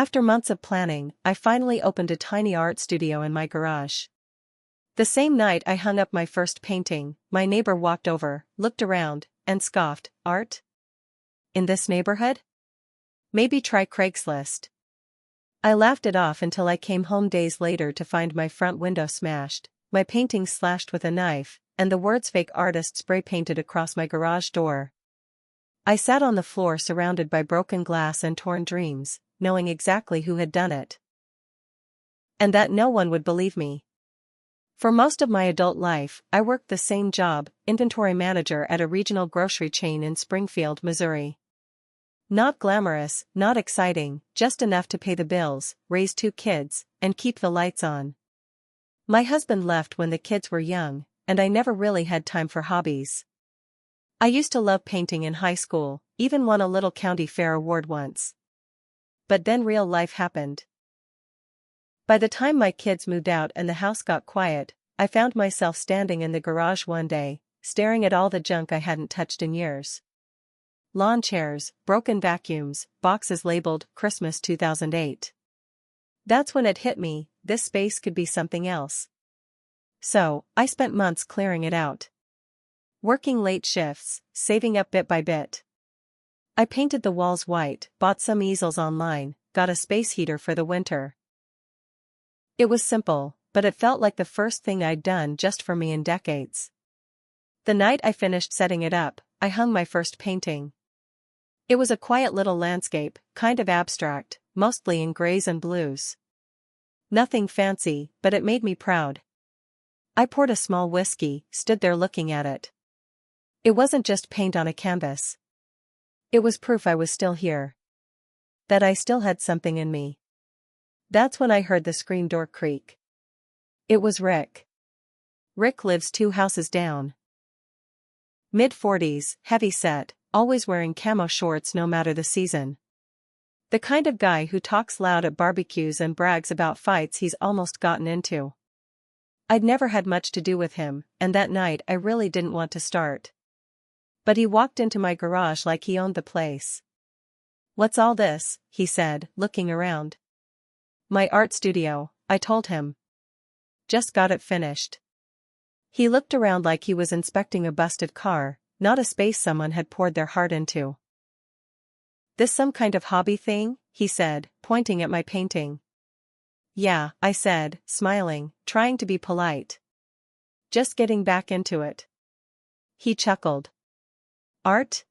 After months of planning, I finally opened a tiny art studio in my garage. The same night I hung up my first painting, my neighbor walked over, looked around, and scoffed, "Art? In this neighborhood? Maybe try Craigslist." I laughed it off until I came home days later to find my front window smashed, my painting slashed with a knife, and the words "fake artist" spray painted across my garage door. I sat on the floor surrounded by broken glass and torn dreams, knowing exactly who had done it. And that no one would believe me. For most of my adult life, I worked the same job, inventory manager at a regional grocery chain in Springfield, Missouri. Not glamorous, not exciting, just enough to pay the bills, raise 2 kids, and keep the lights on. My husband left when the kids were young, and I never really had time for hobbies. I used to love painting in high school, even won a little county fair award once. But then real life happened. By the time my kids moved out and the house got quiet, I found myself standing in the garage one day, staring at all the junk I hadn't touched in years. Lawn chairs, broken vacuums, boxes labeled Christmas 2008. That's when it hit me, this space could be something else. So, I spent months clearing it out. Working late shifts, saving up bit by bit. I painted the walls white, bought some easels online, got a space heater for the winter. It was simple, but it felt like the first thing I'd done just for me in decades. The night I finished setting it up, I hung my first painting. It was a quiet little landscape, kind of abstract, mostly in grays and blues. Nothing fancy, but it made me proud. I poured a small whiskey, stood there looking at it. It wasn't just paint on a canvas. It was proof I was still here. That I still had something in me. That's when I heard the screen door creak. It was Rick. Rick lives 2 houses down. Mid-40s, heavy-set, always wearing camo shorts no matter the season. The kind of guy who talks loud at barbecues and brags about fights he's almost gotten into. I'd never had much to do with him, and that night I really didn't want to start. But he walked into my garage like he owned the place. "What's all this?" he said, looking around. "My art studio," I told him. "Just got it finished." He looked around like he was inspecting a busted car, not a space someone had poured their heart into. "This some kind of hobby thing?" he said, pointing at my painting. "Yeah," I said, smiling, trying to be polite. "Just getting back into it." He chuckled. "Art?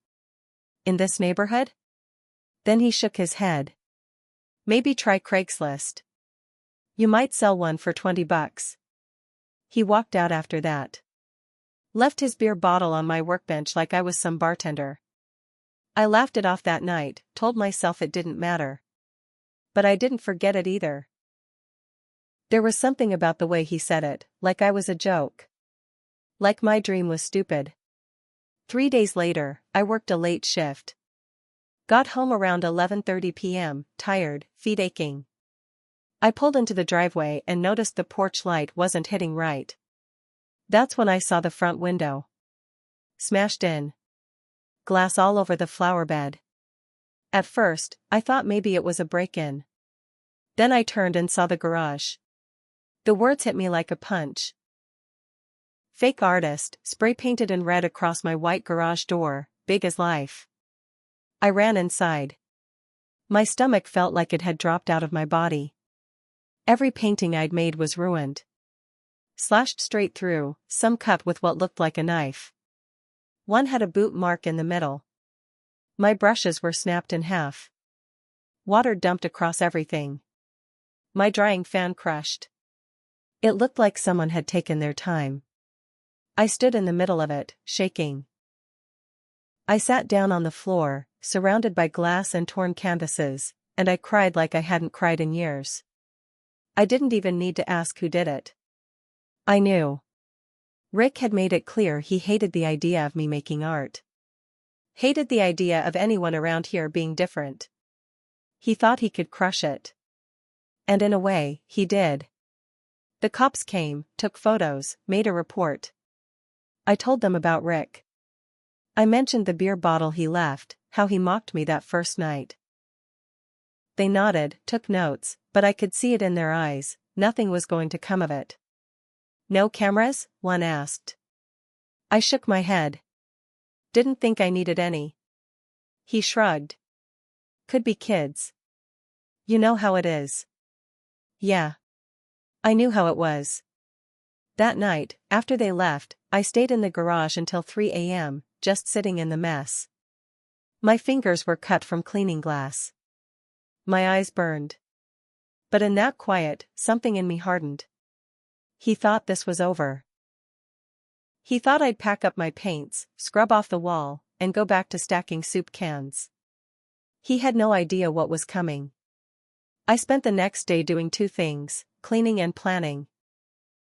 In this neighborhood?" Then he shook his head. "Maybe try Craigslist. You might sell one for $20. He walked out after that. Left his beer bottle on my workbench like I was some bartender. I laughed it off that night, told myself it didn't matter. But I didn't forget it either. There was something about the way he said it, like I was a joke. Like my dream was stupid. 3 days later, I worked a late shift. Got home around 11:30 p.m., tired, feet aching. I pulled into the driveway and noticed the porch light wasn't hitting right. That's when I saw the front window. Smashed in. Glass all over the flower bed. At first, I thought maybe it was a break-in. Then I turned and saw the garage. The words hit me like a punch. "Fake artist," spray-painted in red across my white garage door, big as life. I ran inside. My stomach felt like it had dropped out of my body. Every painting I'd made was ruined. Slashed straight through, some cut with what looked like a knife. One had a boot mark in the middle. My brushes were snapped in half. Water dumped across everything. My drying fan crushed. It looked like someone had taken their time. I stood in the middle of it, shaking. I sat down on the floor, surrounded by glass and torn canvases, and I cried like I hadn't cried in years. I didn't even need to ask who did it. I knew. Rick had made it clear he hated the idea of me making art. Hated the idea of anyone around here being different. He thought he could crush it. And in a way, he did. The cops came, took photos, made a report. I told them about Rick. I mentioned the beer bottle he left, how he mocked me that first night. They nodded, took notes, but I could see it in their eyes, nothing was going to come of it. No cameras? One asked. I shook my head. Didn't think I needed any. He shrugged. Could be kids. You know how it is. Yeah. I knew how it was. That night, after they left, I stayed in the garage until 3 a.m., just sitting in the mess. My fingers were cut from cleaning glass. My eyes burned. But in that quiet, something in me hardened. He thought this was over. He thought I'd pack up my paints, scrub off the wall, and go back to stacking soup cans. He had no idea what was coming. I spent the next day doing two things, cleaning and planning.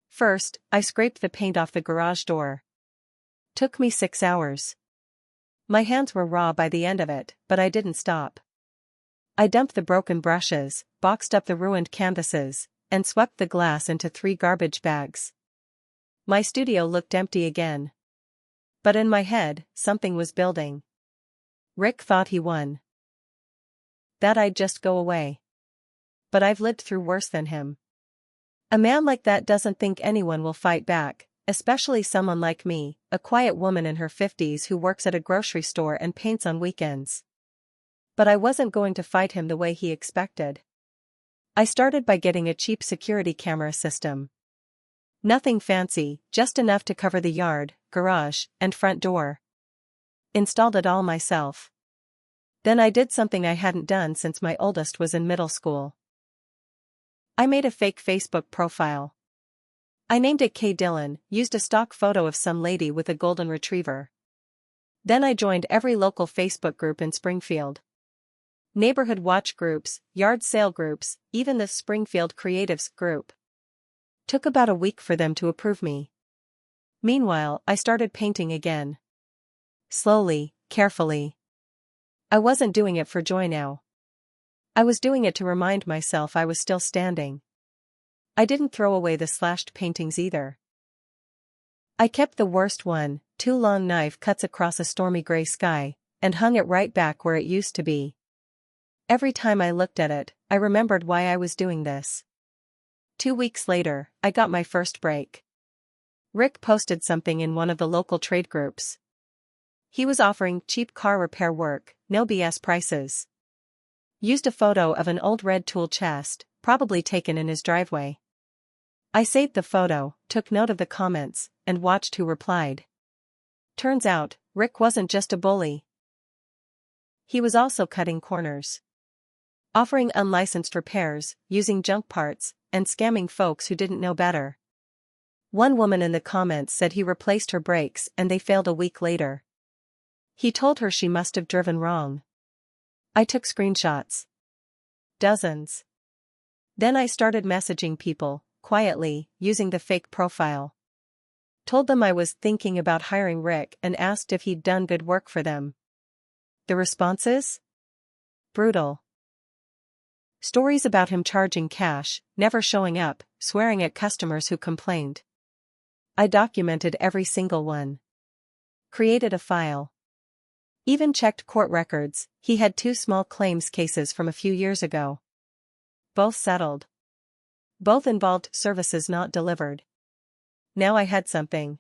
First, I scraped the paint off the garage door. Took me 6 hours. My hands were raw by the end of it, but I didn't stop. I dumped the broken brushes, boxed up the ruined canvases, and swept the glass into 3 garbage bags. My studio looked empty again. But in my head, something was building. Rick thought he won. That I'd just go away. But I've lived through worse than him. A man like that doesn't think anyone will fight back, especially someone like me, a quiet woman in her 50s who works at a grocery store and paints on weekends. But I wasn't going to fight him the way he expected. I started by getting a cheap security camera system. Nothing fancy, just enough to cover the yard, garage, and front door. Installed it all myself. Then I did something I hadn't done since my oldest was in middle school. I made a fake Facebook profile. I named it K. Dillon, used a stock photo of some lady with a golden retriever. Then I joined every local Facebook group in Springfield. Neighborhood watch groups, yard sale groups, even the Springfield Creatives group. Took about a week for them to approve me. Meanwhile, I started painting again. Slowly, carefully. I wasn't doing it for joy now. I was doing it to remind myself I was still standing. I didn't throw away the slashed paintings either. I kept the worst one, 2 long knife cuts across a stormy gray sky, and hung it right back where it used to be. Every time I looked at it, I remembered why I was doing this. 2 weeks later, I got my first break. Rick posted something in one of the local trade groups. He was offering cheap car repair work, no BS prices. Used a photo of an old red tool chest, probably taken in his driveway. I saved the photo, took note of the comments, and watched who replied. Turns out, Rick wasn't just a bully. He was also cutting corners. Offering unlicensed repairs, using junk parts, and scamming folks who didn't know better. One woman in the comments said he replaced her brakes and they failed a week later. He told her she must have driven wrong. I took screenshots. Dozens. Then I started messaging people, quietly, using the fake profile. Told them I was thinking about hiring Rick and asked if he'd done good work for them. The responses? Brutal. Stories about him charging cash, never showing up, swearing at customers who complained. I documented every single one. Created a file. Even checked court records. He had 2 small claims cases from a few years ago. Both settled. Both involved services not delivered. Now I had something.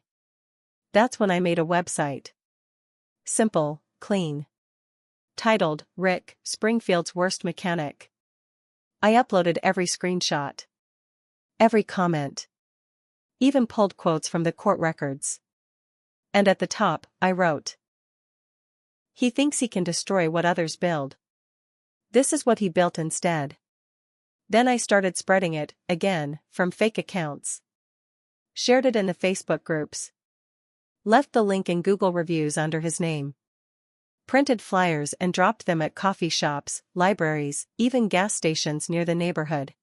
That's when I made a website. Simple, clean. Titled, Rick, Springfield's Worst Mechanic. I uploaded every screenshot. Every comment. Even pulled quotes from the court records. And at the top, I wrote. He thinks he can destroy what others build. This is what he built instead. Then I started spreading it, again, from fake accounts. Shared it in the Facebook groups. Left the link in Google reviews under his name. Printed flyers and dropped them at coffee shops, libraries, even gas stations near the neighborhood.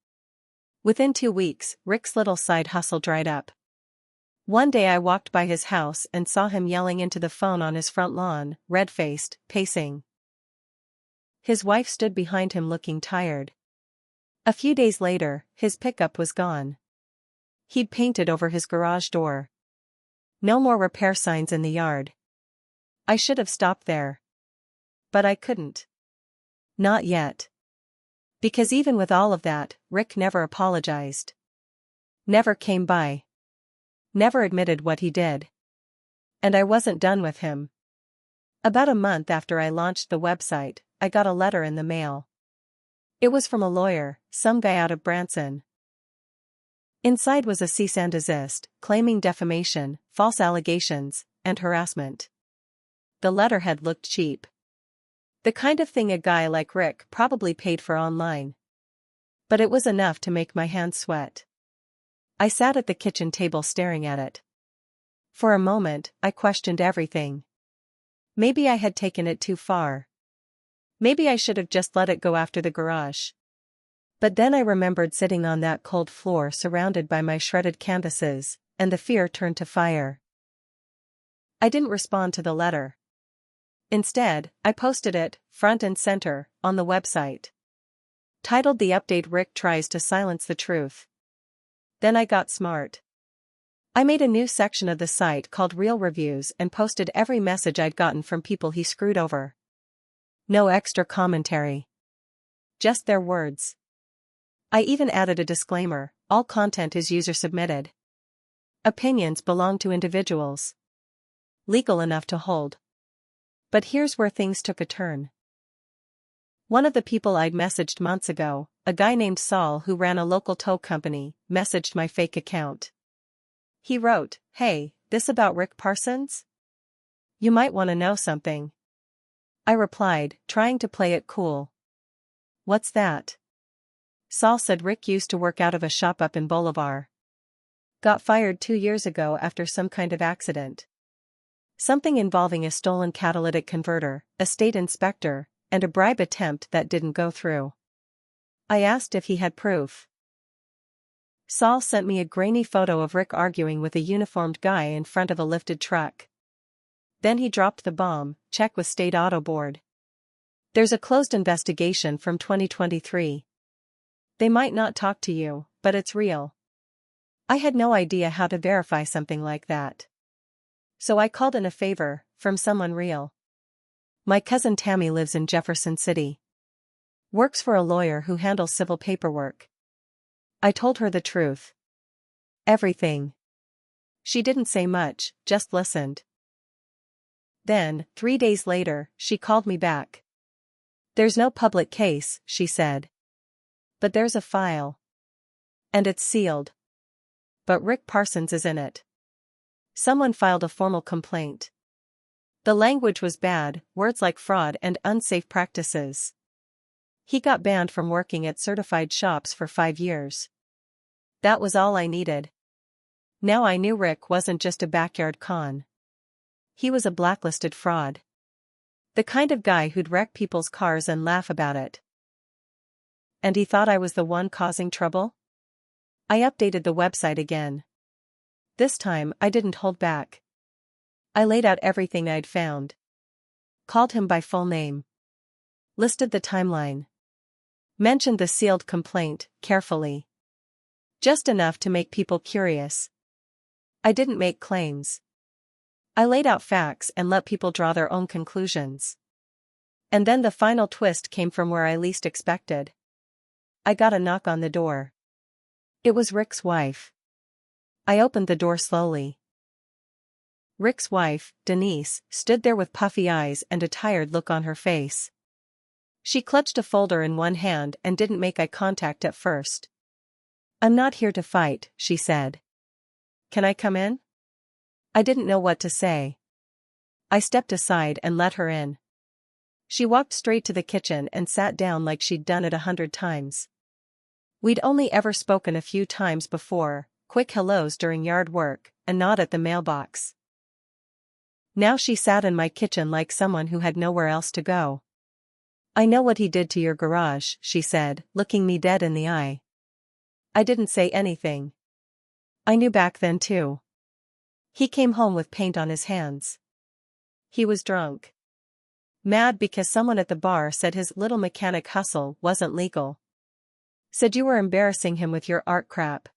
Within 2 weeks, Rick's little side hustle dried up. One day I walked by his house and saw him yelling into the phone on his front lawn, red-faced, pacing. His wife stood behind him looking tired. A few days later, his pickup was gone. He'd painted over his garage door. No more repair signs in the yard. I should have stopped there. But I couldn't. Not yet. Because even with all of that, Rick never apologized. Never came by. Never admitted what he did. And I wasn't done with him. About a month after I launched the website, I got a letter in the mail. It was from a lawyer, some guy out of Branson. Inside was a cease and desist, claiming defamation, false allegations, and harassment. The letterhead looked cheap. The kind of thing a guy like Rick probably paid for online. But it was enough to make my hands sweat. I sat at the kitchen table staring at it. For a moment, I questioned everything. Maybe I had taken it too far. Maybe I should have just let it go after the garage. But then I remembered sitting on that cold floor surrounded by my shredded canvases, and the fear turned to fire. I didn't respond to the letter. Instead, I posted it, front and center, on the website. Titled The Update: Rick Tries to Silence the Truth. Then I got smart. I made a new section of the site called Real Reviews and posted every message I'd gotten from people he screwed over. No extra commentary. Just their words. I even added a disclaimer: all content is user-submitted. Opinions belong to individuals. Legal enough to hold. But here's where things took a turn. One of the people I'd messaged months ago, a guy named Saul who ran a local tow company, messaged my fake account. He wrote, "Hey, this about Rick Parsons? You might want to know something." I replied, trying to play it cool. "What's that?" Saul said Rick used to work out of a shop up in Bolivar. Got fired 2 years ago after some kind of accident. Something involving a stolen catalytic converter, a state inspector, and a bribe attempt that didn't go through. I asked if he had proof. Saul sent me a grainy photo of Rick arguing with a uniformed guy in front of a lifted truck. Then he dropped the bomb: check with State Auto Board. There's a closed investigation from 2023. They might not talk to you, but it's real. I had no idea how to verify something like that. So I called in a favor, from someone real. My cousin Tammy lives in Jefferson City. Works for a lawyer who handles civil paperwork. I told her the truth. Everything. She didn't say much, just listened. Then, 3 days later, she called me back. There's no public case, she said. But there's a file. And it's sealed. But Rick Parsons is in it. Someone filed a formal complaint. The language was bad, words like fraud and unsafe practices. He got banned from working at certified shops for 5 years. That was all I needed. Now I knew Rick wasn't just a backyard con. He was a blacklisted fraud. The kind of guy who'd wreck people's cars and laugh about it. And he thought I was the one causing trouble? I updated the website again. This time, I didn't hold back. I laid out everything I'd found. Called him by full name. Listed the timeline. Mentioned the sealed complaint, carefully. Just enough to make people curious. I didn't make claims. I laid out facts and let people draw their own conclusions. And then the final twist came from where I least expected. I got a knock on the door. It was Rick's wife. I opened the door slowly. Rick's wife, Denise, stood there with puffy eyes and a tired look on her face. She clutched a folder in one hand and didn't make eye contact at first. "I'm not here to fight," she said. "Can I come in?" I didn't know what to say. I stepped aside and let her in. She walked straight to the kitchen and sat down like she'd done it 100 times. We'd only ever spoken a few times before, quick hellos during yard work, a nod at the mailbox. Now she sat in my kitchen like someone who had nowhere else to go. "I know what he did to your garage," she said, looking me dead in the eye. I didn't say anything. I knew back then too. He came home with paint on his hands. He was drunk. Mad because someone at the bar said his little mechanic hustle wasn't legal. Said you were embarrassing him with your art crap.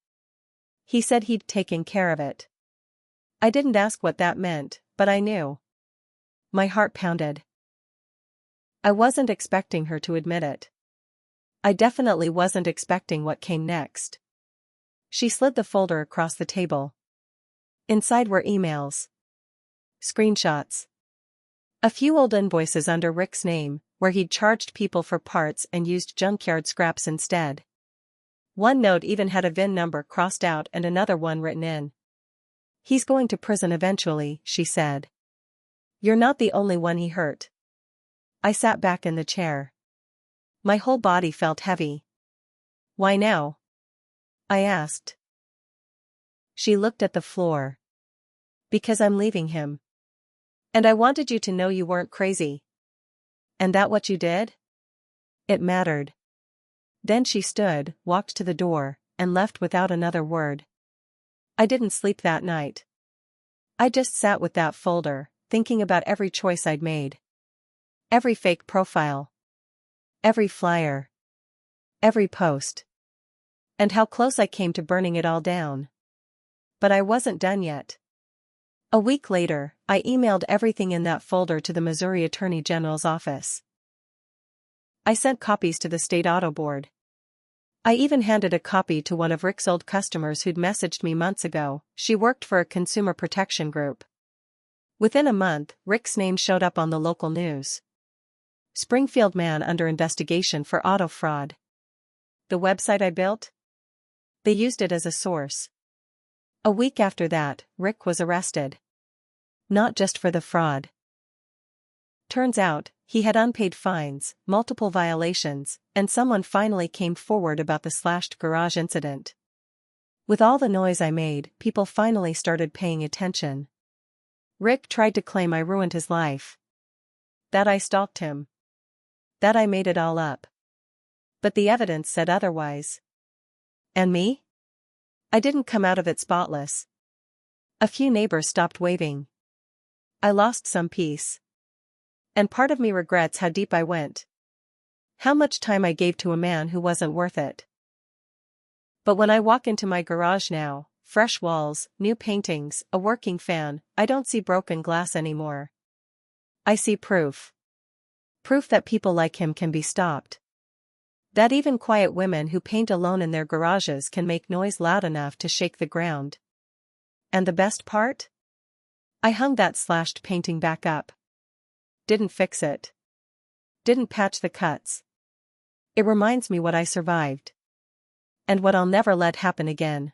He said he'd taken care of it. I didn't ask what that meant, but I knew. My heart pounded. I wasn't expecting her to admit it. I definitely wasn't expecting what came next. She slid the folder across the table. Inside were emails. Screenshots. A few old invoices under Rick's name, where he'd charged people for parts and used junkyard scraps instead. One note even had a VIN number crossed out and another one written in. "He's going to prison eventually," she said. "You're not the only one he hurt." I sat back in the chair. My whole body felt heavy. "Why now?" I asked. She looked at the floor. "Because I'm leaving him. And I wanted you to know you weren't crazy." "And that what you did?" It mattered. Then she stood, walked to the door, and left without another word. I didn't sleep that night. I just sat with that folder, thinking about every choice I'd made. Every fake profile. Every flyer. Every post. And how close I came to burning it all down. But I wasn't done yet. A week later, I emailed everything in that folder to the Missouri Attorney General's office. I sent copies to the state auto board. I even handed a copy to one of Rick's old customers who'd messaged me months ago. She worked for a consumer protection group. Within a month, Rick's name showed up on the local news. Springfield man under investigation for auto fraud. The website I built? They used it as a source. A week after that, Rick was arrested. Not just for the fraud. Turns out, he had unpaid fines, multiple violations, and someone finally came forward about the slashed garage incident. With all the noise I made, people finally started paying attention. Rick tried to claim I ruined his life. That I stalked him. That I made it all up. But the evidence said otherwise. And me? I didn't come out of it spotless. A few neighbors stopped waving. I lost some peace. And part of me regrets how deep I went. How much time I gave to a man who wasn't worth it. But when I walk into my garage now, fresh walls, new paintings, a working fan, I don't see broken glass anymore. I see proof. Proof that people like him can be stopped. That even quiet women who paint alone in their garages can make noise loud enough to shake the ground. And the best part? I hung that slashed painting back up. Didn't fix it. Didn't patch the cuts. It reminds me what I survived. And what I'll never let happen again.